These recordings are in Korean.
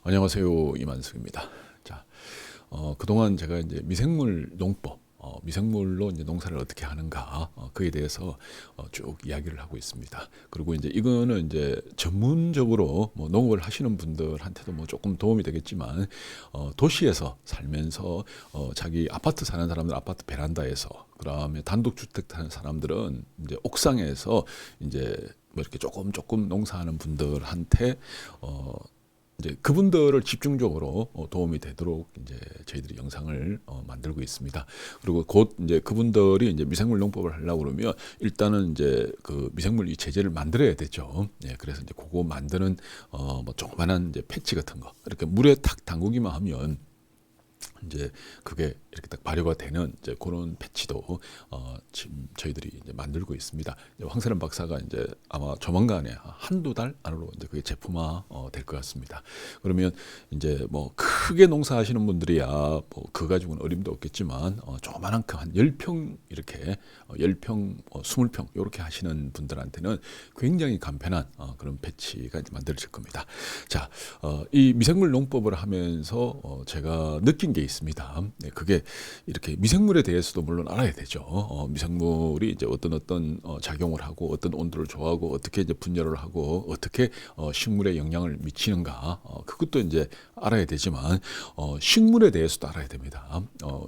안녕하세요. 이만석입니다. 자, 그동안 제가 이제 미생물 농법, 미생물로 이제 농사를 어떻게 하는가, 그에 대해서 쭉 이야기를 하고 있습니다. 그리고 이제 이거는 이제 전문적으로 뭐 농업을 하시는 분들한테도 뭐 조금 도움이 되겠지만, 도시에서 살면서 자기 아파트 사는 사람들 아파트 베란다에서, 그다음에 단독주택 사는 사람들은 이제 옥상에서 이제 뭐 이렇게 조금 농사하는 분들한테 이제 그분들을 집중적으로 도움이 되도록 이제 저희들이 영상을 만들고 있습니다. 그리고 곧 이제 그분들이 이제 미생물 농법을 하려고 그러면 일단은 이제 그 미생물 이 제재를 만들어야 되죠. 예, 그래서 이제 그거 만드는 뭐 조그만한 이제 패치 같은 거 이렇게 물에 탁 담그기만 하면 이제 그게 이렇게 딱 발효가 되는 이제 그런 패치도 지금 저희들이 이제 만들고 있습니다. 이제 황세란 박사가 이제 아마 조만간에 한두 달 안으로 이제 그게 제품화 될 것 같습니다. 그러면 이제 뭐 크게 농사하시는 분들이야 뭐 그 가지고는 어림도 없겠지만 조그만한 한 10평 이렇게 10평, 20평 이렇게 하시는 분들한테는 굉장히 간편한 그런 패치가 이제 만들어질 겁니다. 자, 이 미생물 농법을 하면서 제가 느낀 게 있습니다. 네, 그게 이렇게 미생물에 대해서도 물론 알아야 되죠. 미생물이 이제 어떤 작용을 하고 어떤 온도를 좋아하고 어떻게 이제 분열을 하고 어떻게 식물에 영향을 미치는가 그것도 이제 알아야 되지만 식물에 대해서도 알아야 됩니다.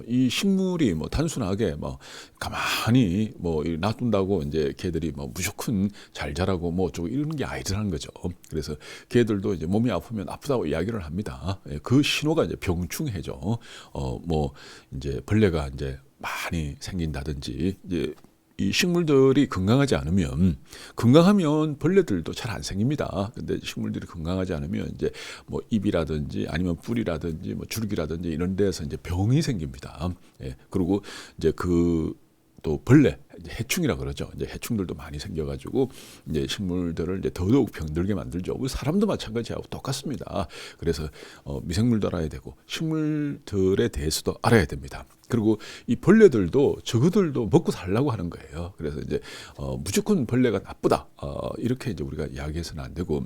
이 식물이 뭐 단순하게 뭐 가만히 뭐 놔둔다고 이제 걔들이 뭐 무조건 잘 자라고 뭐 어쩌고 이런 게 아니라는 거죠. 그래서 걔들도 이제 몸이 아프면 아프다고 이야기를 합니다. 그 신호가 이제 병충해죠. 뭐 이제 벌레가 이제 많이 생긴다든지 이제 이 식물들이 건강하면 벌레들도 잘 안 생깁니다. 근데 식물들이 건강하지 않으면 이제 뭐 잎이라든지 아니면 뿌리라든지 뭐 줄기라든지 이런 데서 이제 병이 생깁니다. 예. 그리고 이제 또 벌레, 이제 해충이라 그러죠. 이제 해충들도 많이 생겨가지고 이제 식물들을 이제 더더욱 병들게 만들죠. 사람도 마찬가지하고 똑같습니다. 그래서 미생물도 알아야 되고 식물들에 대해서도 알아야 됩니다. 그리고 이 벌레들도 저그들도 먹고 살려고 하는 거예요. 그래서 이제 무조건 벌레가 나쁘다 이렇게 이제 우리가 이야기해서는 안 되고.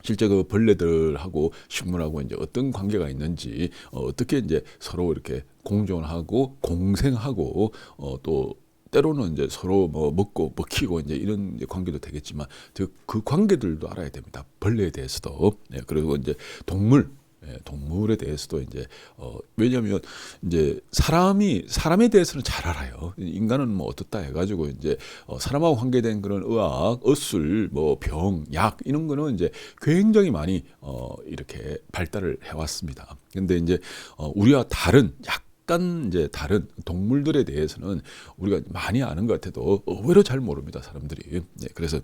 실제 그 벌레들하고 식물하고 이제 어떤 관계가 있는지 어떻게 이제 서로 이렇게 공존하고 공생하고 또 때로는 이제 서로 뭐 먹고 먹히고 이제 이런 이제 관계도 되겠지만 그 관계들도 알아야 됩니다. 벌레에 대해서도. 네, 그리고 이제 동물에 대해서도 이제 왜냐하면 이제 사람에 대해서는 잘 알아요. 인간은 뭐 어떻다 해가지고 이제 사람하고 관계된 그런 의학, 어술, 뭐 병, 약 이런 거는 이제 굉장히 많이 이렇게 발달을 해왔습니다. 근데 이제 우리와 약간 이제 다른 동물들에 대해서는 우리가 많이 아는 것 같아도 의외로 잘 모릅니다, 사람들이. 네, 그래서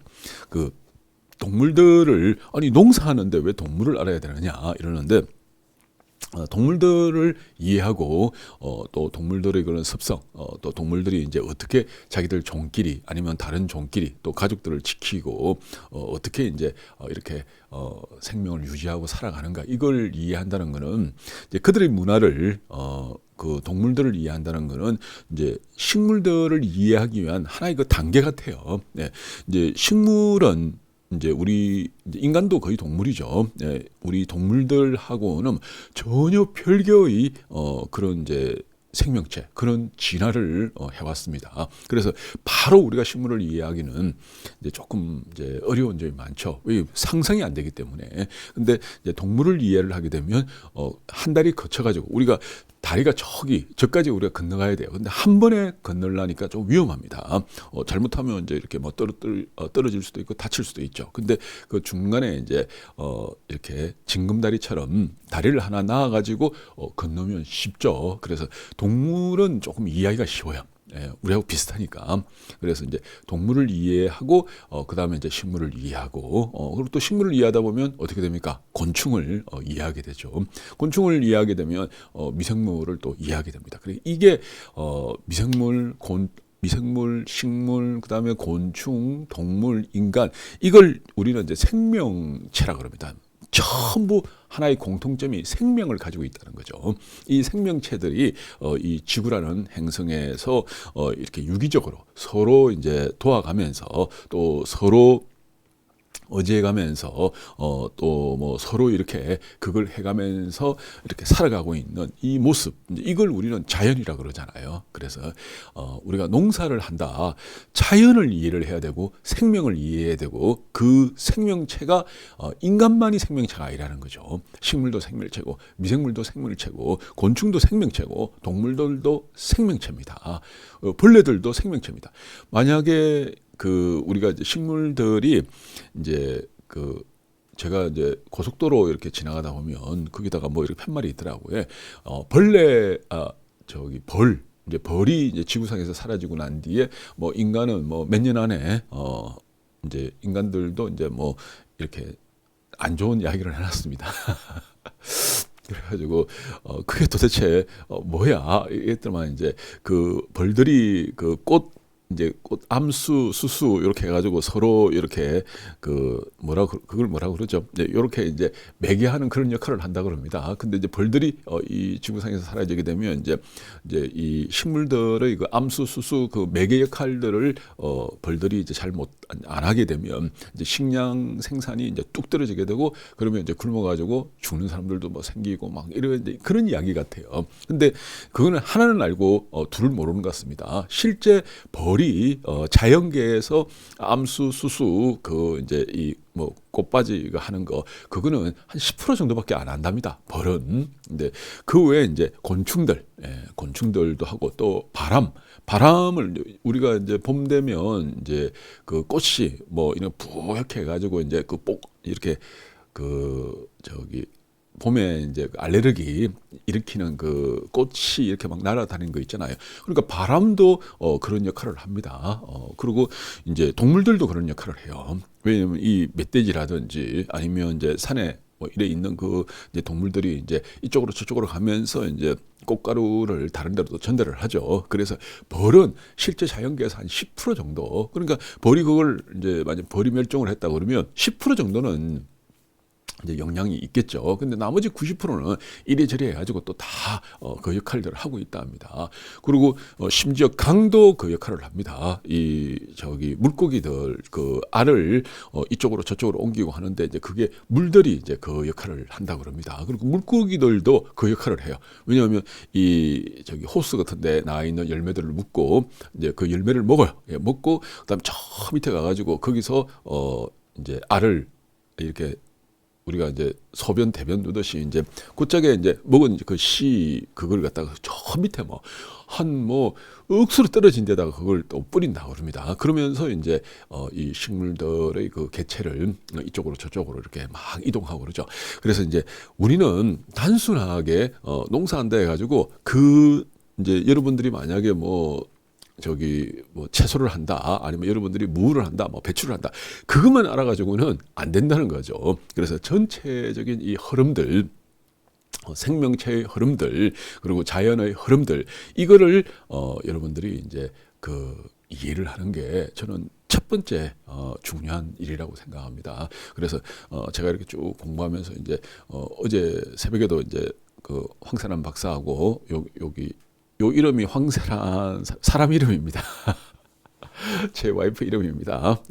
동물들을 아니 농사하는데 왜 동물을 알아야 되느냐 이러는데 동물들을 이해하고 또 동물들의 그런 습성 또 동물들이 이제 어떻게 자기들 종끼리 아니면 다른 종끼리 또 가족들을 지키고 어떻게 이제 이렇게 생명을 유지하고 살아가는가 이걸 이해한다는 거는 이제 그들의 문화를 그 동물들을 이해한다는 거는 이제 식물들을 이해하기 위한 하나의 그 단계 같아요. 네. 이제 식물은 이제 우리 인간도 거의 동물이죠. 네, 우리 동물들하고는 전혀 별개의 그런 이제 생명체 그런 진화를 해왔습니다. 그래서 바로 우리가 식물을 이해하기는 이제 조금 이제 어려운 점이 많죠. 왜 상상이 안 되기 때문에. 근데 이제 동물을 이해를 하게 되면 한 다리 거쳐가지고 우리가 다리가 저까지 우리가 건너가야 돼요. 근데 한 번에 건너려니까 좀 위험합니다. 잘못하면 이제 이렇게 뭐 떨어질 수도 있고 다칠 수도 있죠. 근데 그 중간에 이제 이렇게 징검다리처럼 다리를 하나 놔가지고 건너면 쉽죠. 그래서 동물은 조금 이해하기가 쉬워요. 예, 우리하고 비슷하니까. 그래서 이제 동물을 이해하고 그다음에 이제 식물을 이해하고 그리고 또 식물을 이해하다 보면 어떻게 됩니까? 곤충을 이해하게 되죠. 곤충을 이해하게 되면 미생물을 또 이해하게 됩니다. 그리고 이게 미생물, 식물, 그다음에 곤충, 동물, 인간 이걸 우리는 이제 생명체라 그럽니다. 전부 하나의 공통점이 생명을 가지고 있다는 거죠. 이 생명체들이 이 지구라는 행성에서 이렇게 유기적으로 서로 이제 도와가면서 또 서로 어지간하면서 또 뭐 서로 이렇게 그걸 해가면서 이렇게 살아가고 있는 이 모습, 이걸 우리는 자연이라 그러잖아요. 그래서 우리가 농사를 한다, 자연을 이해를 해야 되고 생명을 이해해야 되고 그 생명체가 인간만이 생명체가 아니라는 거죠. 식물도 생명체고 미생물도 생명체고 곤충도 생명체고 동물들도 생명체입니다. 벌레들도 생명체입니다. 만약에 우리가 이제 식물들이 이제 제가 이제 고속도로 이렇게 지나가다 보면 거기다가 뭐 이렇게 팻말이 있더라고요. 이제 벌이 이제 지구상에서 사라지고 난 뒤에 뭐 인간은 뭐 몇 년 안에 이제 인간들도 이제 뭐 이렇게 안 좋은 이야기를 해놨습니다. 그래가지고 그게 도대체 뭐야? 이랬더만 이제 벌들이 이제 꽃 암수 수수 이렇게 해가지고 서로 이렇게 그걸 뭐라 그러죠? 이렇게 이제 매개하는 그런 역할을 한다 그럽니다. 근데 이제 벌들이 이 지구상에서 사라지게 되면 이제 이 식물들의 그 암수 수수 그 매개 역할들을 벌들이 이제 잘 못 안 하게 되면 이제 식량 생산이 이제 뚝 떨어지게 되고 그러면 이제 굶어가지고 죽는 사람들도 뭐 생기고 막 이런 이제 그런 이야기 같아요. 근데 그거는 하나는 알고 둘을 모르는 것 같습니다. 실제 벌이 자연계에서 암수 수수 이제 이 뭐 꽃바지 하는 거 그거는 한 10% 정도밖에 안 한답니다. 벌은. 근데 그 외에 이제 곤충들도 하고 또 바람을 우리가 이제 봄 되면 이제 그 꽃이 뭐 이런 뿌옇게 해가지고 이제 이렇게 봄에 이제 알레르기 일으키는 그 꽃이 이렇게 막 날아다니는 거 있잖아요. 그러니까 바람도 그런 역할을 합니다. 그리고 이제 동물들도 그런 역할을 해요. 왜냐면 이 멧돼지라든지 아니면 이제 산에 뭐 이래 있는 이제 동물들이 이제 이쪽으로 저쪽으로 가면서 이제 꽃가루를 다른 데로 전달을 하죠. 그래서 벌은 실제 자연계에서 한 10% 정도. 그러니까 벌이 그걸 이제 만약 벌이 멸종을 했다 그러면 10% 정도는 이제 영향이 있겠죠. 근데 나머지 90%는 이래저래 해가지고 또 다 그 역할들을 하고 있다 합니다. 그리고 심지어 강도 그 역할을 합니다. 물고기들 그 알을 이쪽으로 저쪽으로 옮기고 하는데 이제 그게 물들이 이제 그 역할을 한다 그럽니다. 그리고 물고기들도 그 역할을 해요. 왜냐하면 호수 같은데 나 있는 열매들을 묻고 이제 그 열매를 먹어요. 먹고 그다음 저 밑에 가가지고 거기서 이제 알을 이렇게 우리가 이제 소변 대변 누듯이 이제 그짝에 이제 먹은 그걸 갖다가 저 밑에 억수로 떨어진 데다가 그걸 또 뿌린다고 그럽니다. 그러면서 이제 이 식물들의 그 개체를 이쪽으로 저쪽으로 이렇게 막 이동하고 그러죠. 그래서 이제 우리는 단순하게 농사한다 해가지고 이제 여러분들이 만약에 채소를 한다 아니면 여러분들이 무를 한다 배추를 한다 그것만 알아가지고는 안 된다는 거죠. 그래서 전체적인 이 흐름들 생명체의 흐름들 그리고 자연의 흐름들 이거를 여러분들이 이제 이해를 하는 게 저는 첫 번째 중요한 일이라고 생각합니다. 그래서 제가 이렇게 쭉 공부하면서 이제 어제 새벽에도 이제 황세란 박사하고 여기 요 이름이 황세란 사람 이름입니다. 제 와이프 이름입니다.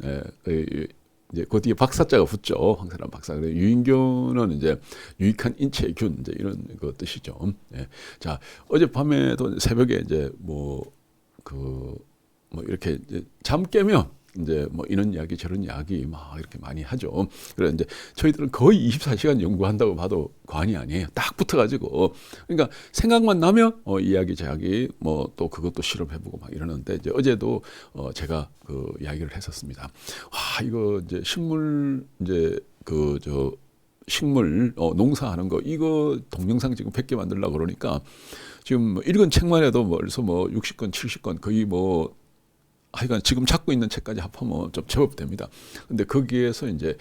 이제 그 뒤에 박사자가 붙죠. 황세란 박사. 유인균은 이제 유익한 인체의 균 이제 이런 그 뜻이죠. 자 어젯밤에도 새벽에 이제 이렇게 이제 잠 깨면 이제 이런 이야기 저런 이야기 막 이렇게 많이 하죠. 그래서 이제 저희들은 거의 24시간 연구한다고 봐도 과언이 아니에요. 딱 붙어가지고 그러니까 생각만 나면 이야기 저야기 또 그것도 실험해보고 막 이러는데 이제 어제도 제가 이야기를 했었습니다. 와 이거 이제 식물 이제 식물 농사하는 거 이거 동영상 지금 100개 만들려고 그러니까 지금 읽은 책만 해도 벌써 60권 70권 거의 하여간 지금 찾고 있는 책까지 합하면 좀 제법 됩니다. 근데 거기에서 이제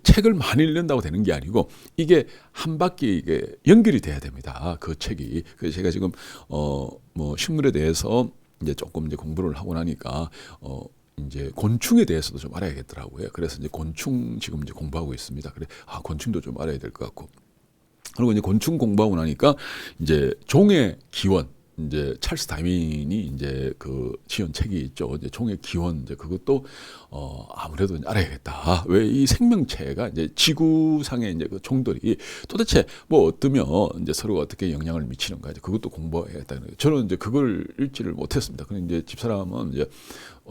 책을 많이 읽는다고 되는 게 아니고 이게 한 바퀴 이게 연결이 돼야 됩니다. 그 책이. 그래서 제가 지금 식물에 대해서 이제 조금 이제 공부를 하고 나니까 이제 곤충에 대해서도 좀 알아야겠더라고요. 그래서 이제 곤충 지금 이제 공부하고 있습니다. 그래 곤충도 좀 알아야 될 것 같고. 그리고 이제 곤충 공부하고 나니까 이제 종의 기원 이제 찰스 다윈이 이제 그 지은 책이 있죠. 이제 종의 기원, 이제 그것도 아무래도 알아야겠다. 왜 이 생명체가 이제 지구상의 이제 그 종들이 도대체 뭐 어떠면 이제 서로가 어떻게 영향을 미치는가, 이제 그것도 공부해야겠다. 저는 이제 그걸 읽지를 못했습니다. 근데 이제 집사람은 이제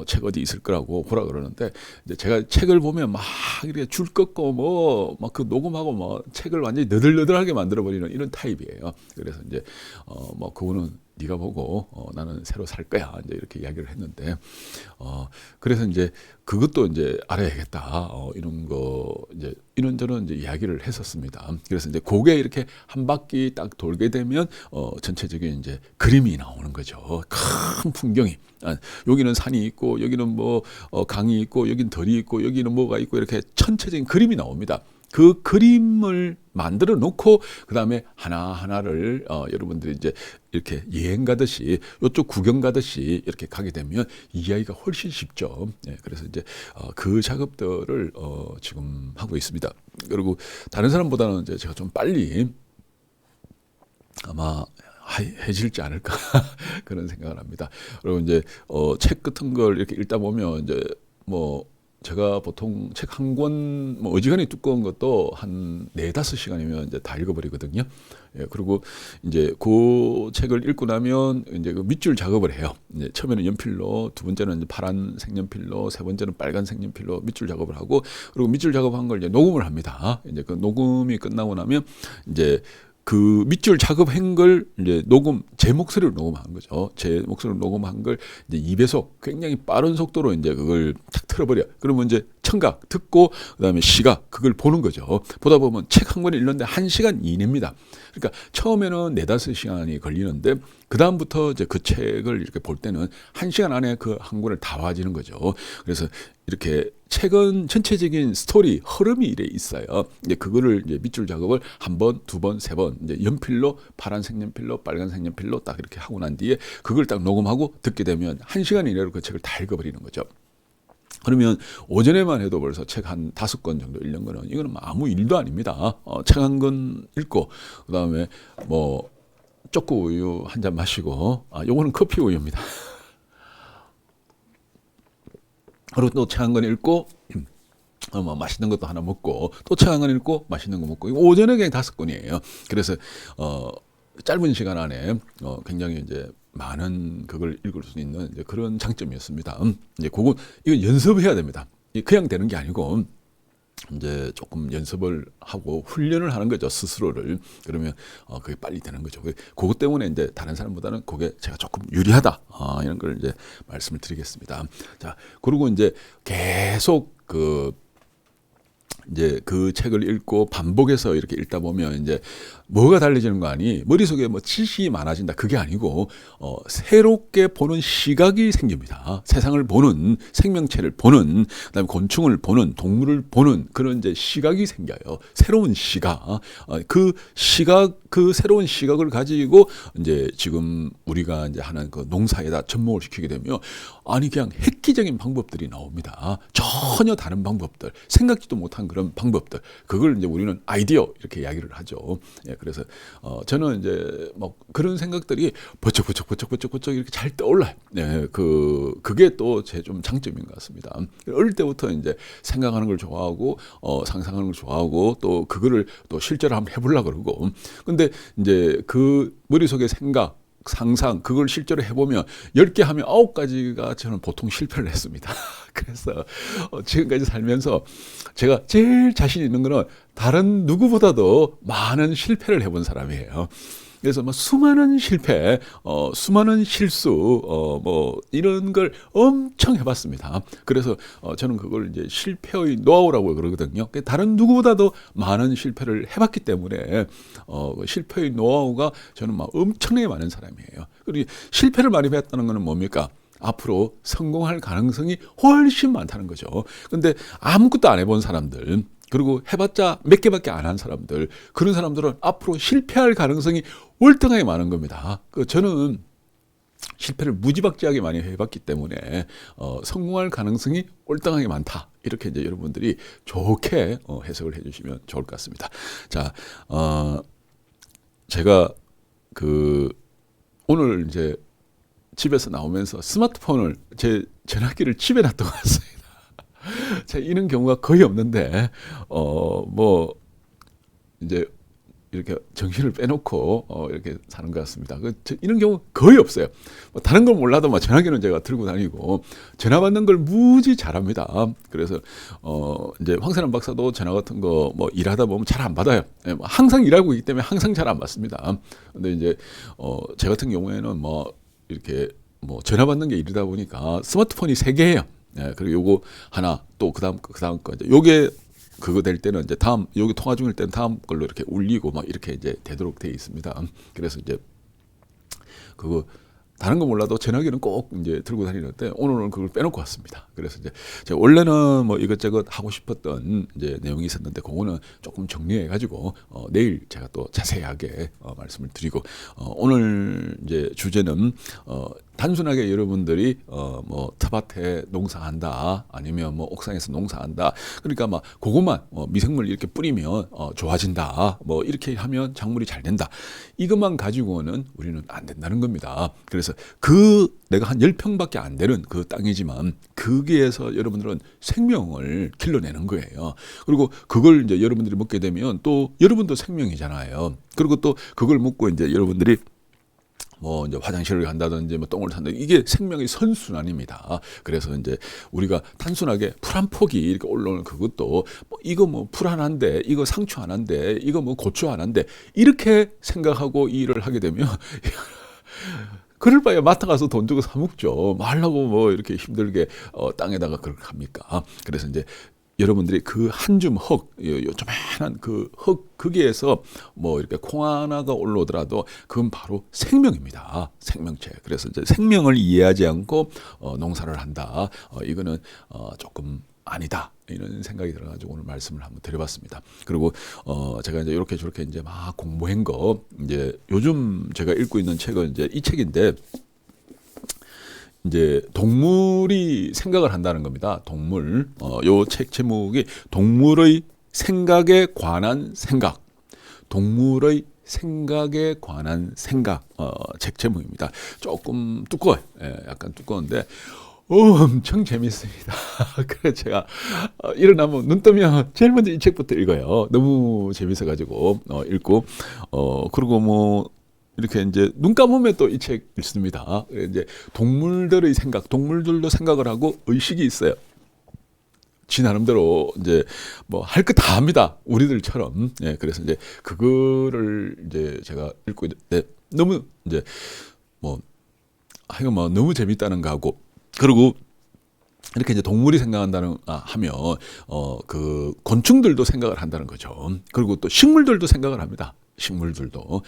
책 어디 있을 거라고 보라 그러는데, 이제 제가 책을 보면 막 이렇게 줄 긋고 뭐 막 그 녹음하고 뭐 책을 완전히 너덜너덜하게 만들어 버리는 이런 타입이에요. 그래서 이제 뭐 그거는 네가 보고 나는 새로 살 거야, 이제 이렇게 이야기를 했는데, 그래서 이제 그것도 이제 알아야겠다, 이런 거 이제 이런저런 이제 이야기를 했었습니다. 그래서 이제 그게 이렇게 한 바퀴 딱 돌게 되면 전체적인 이제 그림이 나오는 거죠. 큰 풍경이, 여기는 산이 있고 여기는 뭐 강이 있고 여기는 덜이 있고 여기는 뭐가 있고, 이렇게 전체적인 그림이 나옵니다. 그 그림을 만들어 놓고 그 다음에 하나하나를 여러분들이 이제 이렇게 여행 가듯이, 이쪽 구경 가듯이 이렇게 가게 되면 이해하기가 훨씬 쉽죠. 예, 그래서 이제 그 작업들을 지금 하고 있습니다. 그리고 다른 사람보다는 이제 제가 좀 빨리 아마 해질지 않을까 그런 생각을 합니다. 그리고 이제 책 같은 걸 이렇게 읽다 보면 이제 뭐 제가 보통 책 한 권 뭐 어지간히 두꺼운 것도 한 4-5시간이면 이제 다 읽어버리거든요. 예, 그리고 이제 그 책을 읽고 나면 이제 그 밑줄 작업을 해요. 이제 처음에는 연필로, 두 번째는 이제 파란 색연필로, 세 번째는 빨간 색연필로 밑줄 작업을 하고, 그리고 밑줄 작업한 걸 이제 녹음을 합니다. 이제 그 녹음이 끝나고 나면 이제 그 밑줄 작업한 걸 이제 제 목소리로 녹음한 거죠. 제 목소리로 녹음한 걸 이제 2배속, 굉장히 빠른 속도로 이제 그걸 탁 틀어버려. 그러면 이제 청각 듣고, 그다음에 시각, 그걸 보는 거죠. 보다 보면 책 한 권을 읽는데 1시간 이내입니다. 그러니까 처음에는 4-5시간이 걸리는데, 그다음부터 이제 그 책을 이렇게 볼 때는 1시간 안에 그 한 권을 다 봐지는 거죠. 그래서 이렇게 책은 전체적인 스토리, 흐름이 이래 있어요. 이제 그거를 이제 밑줄 작업을 한 번, 두 번, 세 번, 이제 연필로, 파란색 연필로, 빨간색 연필로 딱 이렇게 하고 난 뒤에 그걸 딱 녹음하고 듣게 되면 1시간 이내로 그 책을 다 읽어버리는 거죠. 그러면 오전에만 해도 벌써 책 한 5권 정도 읽는 거는, 이거는 아무 일도 아닙니다. 책 한 권 읽고, 그 다음에 뭐 초코 우유 한 잔 마시고, 요거는 커피 우유입니다. 그리고 또 책 한 권 읽고, 뭐 맛있는 것도 하나 먹고, 또 책 한 권 읽고 맛있는 거 먹고, 오전에 그냥 5권이에요. 그래서 짧은 시간 안에 굉장히 이제 많은 그걸 읽을 수 있는 이제 그런 장점이었습니다. 이제 이건 연습해야 됩니다. 그냥 되는 게 아니고 이제 조금 연습을 하고 훈련을 하는 거죠, 스스로를. 그러면 그게 빨리 되는 거죠. 그것 때문에 이제 다른 사람보다는 그게 제가 조금 유리하다, 이런 걸 이제 말씀을 드리겠습니다. 자, 그리고 이제 계속 이제 그 책을 읽고 반복해서 이렇게 읽다 보면 이제 뭐가 달라지는 거 아니, 머릿속에 뭐 지식이 많아진다, 그게 아니고 새롭게 보는 시각이 생깁니다. 세상을 보는, 생명체를 보는, 그다음에 곤충을 보는, 동물을 보는 그런 이제 시각이 생겨요. 새로운 시각. 그 새로운 시각을 가지고 이제 지금 우리가 이제 하는 그 농사에다 접목을 시키게 되면, 아니 그냥 획기적인 방법들이 나옵니다. 전혀 다른 방법들, 생각지도 못한 그런 방법들, 그걸 이제 우리는 아이디어 이렇게 이야기를 하죠. 예, 그래서 저는 이제 뭐 그런 생각들이 버쩍 이렇게 잘 떠올라요. 예, 그게 또 제 좀 장점인 것 같습니다. 어릴 때부터 이제 생각하는 걸 좋아하고 상상하는 걸 좋아하고, 또 그거를 또 실제로 한번 해보려고 그러고. 근데 이제 그 머릿속에 생각, 상상, 그걸 실제로 해보면 10개 하면 9가지가 저는 보통 실패를 했습니다. 그래서 지금까지 살면서 제가 제일 자신 있는 거는 다른 누구보다도 많은 실패를 해본 사람이에요. 그래서 뭐 수많은 실패, 수많은 실수, 뭐 이런 걸 엄청 해봤습니다. 그래서 저는 그걸 이제 실패의 노하우라고 그러거든요. 다른 누구보다도 많은 실패를 해봤기 때문에 실패의 노하우가 저는 막 엄청나게 많은 사람이에요. 그리고 실패를 많이 했다는 것은 뭡니까? 앞으로 성공할 가능성이 훨씬 많다는 거죠. 근데 아무것도 안 해본 사람들, 그리고 해봤자 몇 개밖에 안 한 사람들, 그런 사람들은 앞으로 실패할 가능성이 월등하게 많은 겁니다. 저는 실패를 무지막지하게 많이 해봤기 때문에 성공할 가능성이 월등하게 많다, 이렇게 이제 여러분들이 좋게 해석을 해주시면 좋을 것 같습니다. 자, 제가 오늘 이제 집에서 나오면서 스마트폰을 제 전화기를 집에 놔두고 왔습니다. 제가 이런 경우가 거의 없는데 뭐 이제 이렇게 정신을 빼놓고 이렇게 사는 것 같습니다. 이런 경우 거의 없어요. 뭐 다른 걸 몰라도 막 전화기는 제가 들고 다니고 전화 받는 걸 무지 잘합니다. 그래서 이제 황선한 박사도 전화 같은 거 뭐 일하다 보면 잘 안 받아요. 예, 뭐 항상 일하고 있기 때문에 항상 잘 안 받습니다. 근데 이제 제 같은 경우에는 뭐 이렇게 뭐 전화 받는 게 일이다 보니까 스마트폰이 3개예요. 예, 그리고 요거 하나 또 그다음 거 이제 요게 그거 될 때는 이제 다음 여기 통화 중일 때는 다음 걸로 이렇게 울리고 막 이렇게 이제 되도록 돼 있습니다. 그래서 이제 그거 다른 거 몰라도 전화기는 꼭 이제 들고 다니는데 오늘은 그걸 빼놓고 왔습니다. 그래서 이제 제가 원래는 뭐 이것저것 하고 싶었던 이제 내용이 있었는데 그거는 조금 정리해 가지고 내일 제가 또 자세하게 말씀을 드리고 오늘 이제 주제는 단순하게 여러분들이 뭐 텃밭에 농사한다 아니면 뭐 옥상에서 농사한다 그러니까 막 그것만 미생물 이렇게 뿌리면 좋아진다 뭐 이렇게 하면 작물이 잘 된다 이것만 가지고는 우리는 안 된다는 겁니다. 그래서 내가 한 10평밖에 안 되는 그 땅이지만 거기에서 여러분들은 생명을 길러내는 거예요. 그리고 그걸 이제 여러분들이 먹게 되면 또 여러분도 생명이잖아요. 그리고 또 그걸 먹고 이제 여러분들이 뭐 이제 화장실을 간다든지 뭐 똥을 산다 이게 생명의 선순환입니다. 그래서 이제 우리가 단순하게 풀 한 폭이 이렇게 올라오는 그것도 뭐 이거 뭐 풀 하나인데 이거 상추 하나인데 이거 뭐 고추 하나인데 이렇게 생각하고 일을 하게 되면 그럴 바에 마트 가서 돈 주고 사 먹죠. 뭐 하려고 뭐 이렇게 힘들게 땅에다가 그렇게 합니까? 그래서 이제 여러분들이 그 한 줌 흙, 요조만한 그 흙, 거기에서 뭐 이렇게 콩 하나가 올라오더라도 그건 바로 생명입니다. 생명체. 그래서 이제 생명을 이해하지 않고 농사를 한다. 이거는 조금 아니다. 이런 생각이 들어가지고 오늘 말씀을 한번 드려봤습니다. 그리고 제가 이제 이렇게 저렇게 이제 막 공부한 거 이제 요즘 제가 읽고 있는 책은 이제 이 책인데 이제 동물이 생각을 한다는 겁니다. 동물. 요 책 제목이 동물의 생각에 관한 생각. 동물의 생각에 관한 생각. 책 제목입니다. 조금 두꺼워요. 예, 약간 두꺼운데 엄청 재밌습니다. 그래서 제가 일어나면 눈 뜨면 제일 먼저 이 책부터 읽어요. 너무 재밌어가지고 읽고 그리고 뭐 이렇게 이제 눈 감으면 또 이 책 읽습니다. 이제 동물들의 생각, 동물들도 생각을 하고 의식이 있어요. 지 나름대로 이제 뭐 할 거 다 합니다. 우리들처럼. 예, 그래서 이제 그거를 이제 제가 읽고 있는데 너무 이제 뭐 하여간 뭐 너무 재밌다는 거 하고 그리고 이렇게 이제 동물이 생각한다는 하면 그 곤충들도 생각을 한다는 거죠. 그리고 또 식물들도 생각을 합니다. 식물들도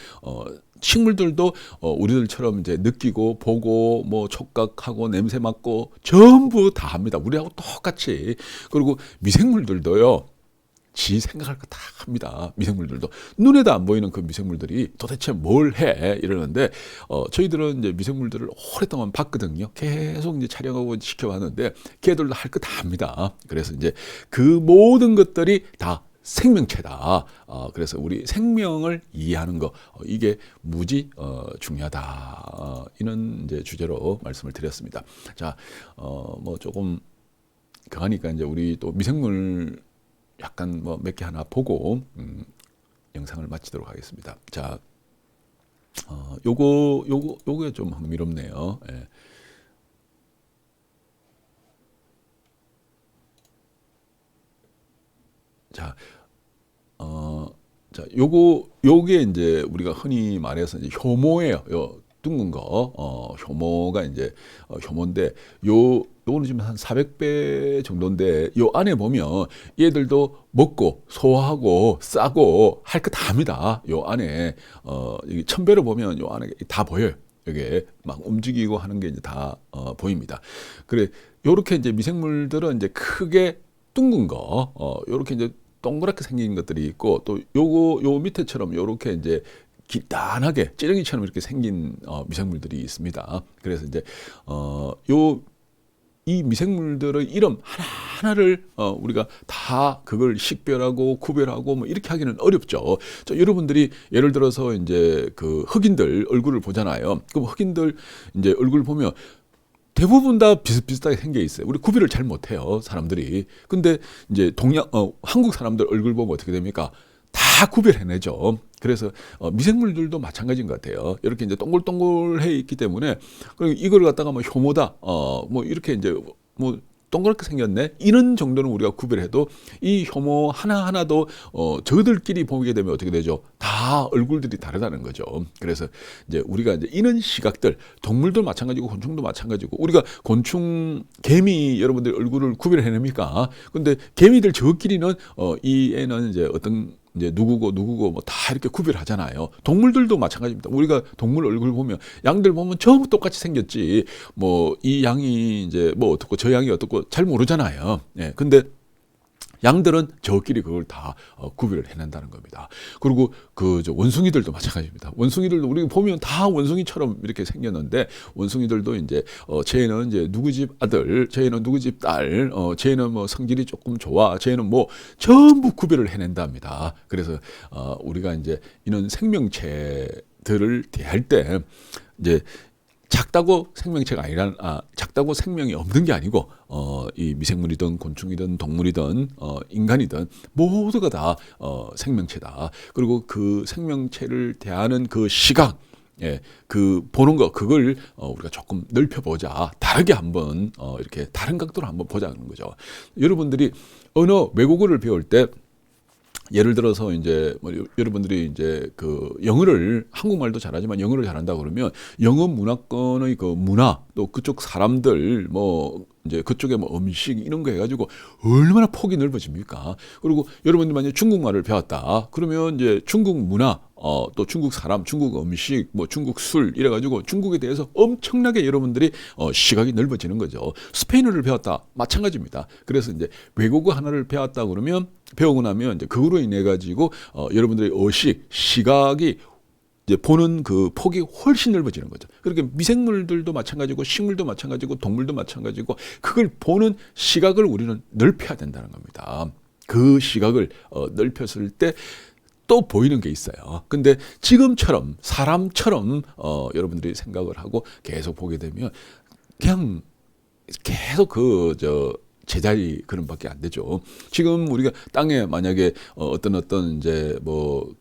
우리들처럼 이제 느끼고 보고 뭐 촉각하고 냄새 맡고 전부 다 합니다. 우리하고 똑같이. 그리고 미생물들도요. 지 생각할 거 다 합니다. 미생물들도 눈에도 안 보이는 그 미생물들이 도대체 뭘 해 이러는데 저희들은 이제 미생물들을 오랫동안 봤거든요. 계속 이제 촬영하고 지켜봤는데 걔들도 할 거 다 합니다. 그래서 이제 그 모든 것들이 다 생명체다. 그래서 우리 생명을 이해하는 거 이게 무지 중요하다. 이런 이제 주제로 말씀을 드렸습니다. 자, 뭐 조금 그하니까 이제 우리 또 미생물 약간 뭐 몇 개 하나 보고 영상을 마치도록 하겠습니다. 자, 요게 좀 흥미롭네요. 예. 자, 요게 이제 우리가 흔히 말해서 이제 효모예요. 요 둥근 거, 효모가 이제 효모인데 요거는 지금 한 400배 정도인데 요 안에 보면 얘들도 먹고 소화하고 싸고 할 거 다 합니다. 요 안에 여기 1000배로 보면 요 안에 다 보여요. 이게 막 움직이고 하는 게 이제 다 보입니다. 그래 요렇게 이제 미생물들은 이제 크게 둥근 거, 요렇게 이제 동그랗게 생긴 것들이 있고 또 요 밑에처럼 요렇게 이제 길단하게 찌렁이처럼 이렇게 생긴 미생물들이 있습니다. 그래서 이제 요 이 미생물들의 이름 하나하나를 우리가 다 그걸 식별하고 구별하고 뭐 이렇게 하기는 어렵죠. 여러분들이 예를 들어서 이제 그 흑인들 얼굴을 보잖아요. 그럼 흑인들 이제 얼굴 보면 대부분 다 비슷비슷하게 생겨 있어요. 우리 구별을 잘 못해요, 사람들이. 근데 이제 한국 사람들 얼굴 보면 어떻게 됩니까? 다 구별해내죠. 그래서 미생물들도 마찬가지인 것 같아요. 이렇게 이제 동글동글해 있기 때문에 그리고 이걸 갖다가 뭐 효모다, 뭐 이렇게 이제 뭐 동그랗게 생겼네 이런 정도는 우리가 구별해도 이 효모 하나하나도 저들끼리 보게 되면 어떻게 되죠? 다 얼굴들이 다르다는 거죠. 그래서 이제 우리가 이제 이런 시각들, 동물도 마찬가지고 곤충도 마찬가지고, 우리가 곤충 개미 여러분들 얼굴을 구별해냅니까? 근데 개미들 저끼리는 이 애는 이제 어떤 이제 누구고 뭐 다 이렇게 구별하잖아요. 동물들도 마찬가지입니다. 우리가 동물 얼굴 보면 양들 보면 전부 똑같이 생겼지. 뭐 이 양이 이제 뭐 어떻고 저 양이 어떻고 잘 모르잖아요. 예. 근데 양들은 저끼리 그걸 다 구별을 해낸다는 겁니다. 그리고 저 원숭이들도 마찬가지입니다. 원숭이들도 우리 보면 다 원숭이처럼 이렇게 생겼는데, 원숭이들도 이제 쟤는 이제 누구 집 아들, 쟤는 누구 집 딸, 쟤는 뭐 성질이 조금 좋아, 쟤는 뭐 전부 구별을 해낸답니다. 그래서 우리가 이제 이런 생명체들을 대할 때 이제 작다고 생명체가 작다고 생명이 없는 게 아니고, 이 미생물이든 곤충이든 동물이든 인간이든 모두가 다 생명체다. 그리고 그 생명체를 대하는 그 시각, 예, 그 보는 거, 그걸 우리가 조금 넓혀보자. 다르게 한번 이렇게 다른 각도로 한번 보자는 거죠. 여러분들이 언어 외국어를 배울 때 예를 들어서 이제 뭐 여러분들이 이제 그 영어를, 한국말도 잘하지만 영어를 잘한다 그러면 영어 문화권의 그 문화, 또 그쪽 사람들, 뭐 이제 그쪽에 뭐 음식 이런 거 해가지고 얼마나 폭이 넓어집니까? 그리고 여러분들 만약 중국말을 배웠다 그러면 이제 중국 문화, 또 중국 사람, 중국 음식, 뭐 중국 술 이래가지고 중국에 대해서 엄청나게 여러분들이 시각이 넓어지는 거죠. 스페인어를 배웠다 마찬가지입니다. 그래서 이제 외국어 하나를 배웠다 그러면, 배우고 나면 이제 그거로 인해 가지고 여러분들의 의식, 시각이 이제 보는 그 폭이 훨씬 넓어지는 거죠. 그렇게 미생물들도 마찬가지고 식물도 마찬가지고 동물도 마찬가지고, 그걸 보는 시각을 우리는 넓혀야 된다는 겁니다. 그 시각을 넓혔을 때 또 보이는 게 있어요. 근데 지금처럼 사람처럼 여러분들이 생각을 하고 계속 보게 되면 그냥 계속 제자리 그런밖에 안 되죠. 지금 우리가 땅에 만약에 어떤 이제 뭐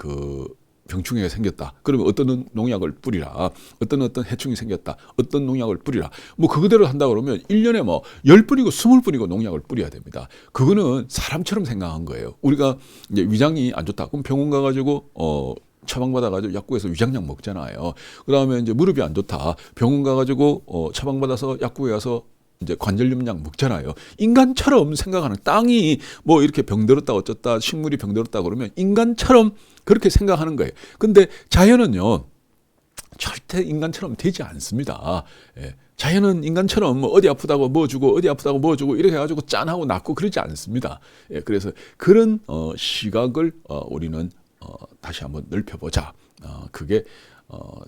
병충해가 생겼다. 그러면 어떤 농약을 뿌리라. 어떤 해충이 생겼다. 어떤 농약을 뿌리라. 뭐 그거대로 한다 그러면 1년에 뭐 10뿌리고 20뿌리고 농약을 뿌려야 됩니다. 그거는 사람처럼 생각한 거예요. 우리가 이제 위장이 안 좋다. 그럼 병원 가가지고 처방받아가지고 약국에서 위장약 먹잖아요. 그 다음에 이제 무릎이 안 좋다. 병원 가가지고 처방받아서 약국에 가서 이제 관절염약 먹잖아요. 인간처럼 생각하는, 땅이 뭐 이렇게 병들었다 어쩌다, 식물이 병들었다 그러면 인간처럼 그렇게 생각하는 거예요. 근데 자연은요, 절대 인간처럼 되지 않습니다. 예. 자연은 인간처럼 뭐 어디 아프다고 뭐 주고 어디 아프다고 뭐 주고 이렇게 해가지고 짠하고 낫고 그러지 않습니다. 예. 그래서 그런 시각을 우리는 다시 한번 넓혀보자. 그게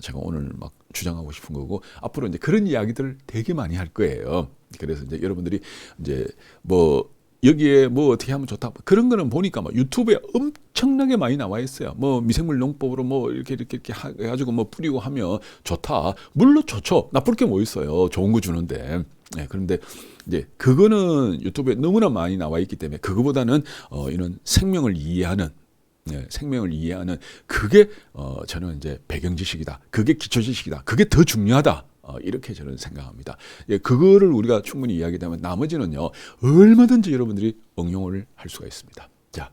제가 오늘 막 주장하고 싶은 거고, 앞으로 이제 그런 이야기들을 되게 많이 할 거예요. 그래서 이제 여러분들이 이제 뭐 여기에 뭐 어떻게 하면 좋다, 그런 거는 보니까 막 유튜브에 엄청나게 많이 나와 있어요. 뭐 미생물 농법으로 뭐 이렇게 해가지고 뭐 뿌리고 하면 좋다. 물론 좋죠. 나쁠 게 뭐 있어요. 좋은 거 주는데. 네, 그런데 이제 그거는 유튜브에 너무나 많이 나와 있기 때문에 그거보다는 이런 생명을 이해하는, 생명을 이해하는 그게 저는 이제 배경 지식이다. 그게 기초 지식이다. 그게 더 중요하다. 이렇게 저는 생각합니다. 예, 그거를 우리가 충분히 이야기하면 나머지는요, 얼마든지 여러분들이 응용을 할 수가 있습니다. 자,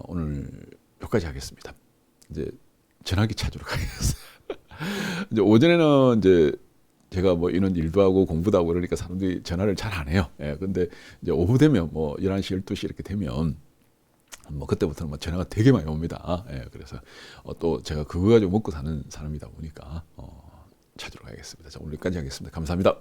오늘 여기까지 하겠습니다. 이제 전화기 찾으러 가겠습니다. 이제 오전에는 이제 제가 뭐 이런 일도 하고 공부도 하고 그러니까 사람들이 전화를 잘 안 해요. 예, 근데 이제 오후 되면 뭐 11시, 12시 이렇게 되면 뭐 그때부터는 뭐 전화가 되게 많이 옵니다. 예, 그래서 또 제가 그거 가지고 먹고 사는 사람이다 보니까 찾으러 가야겠습니다. 자, 오늘 여기까지 하겠습니다. 감사합니다.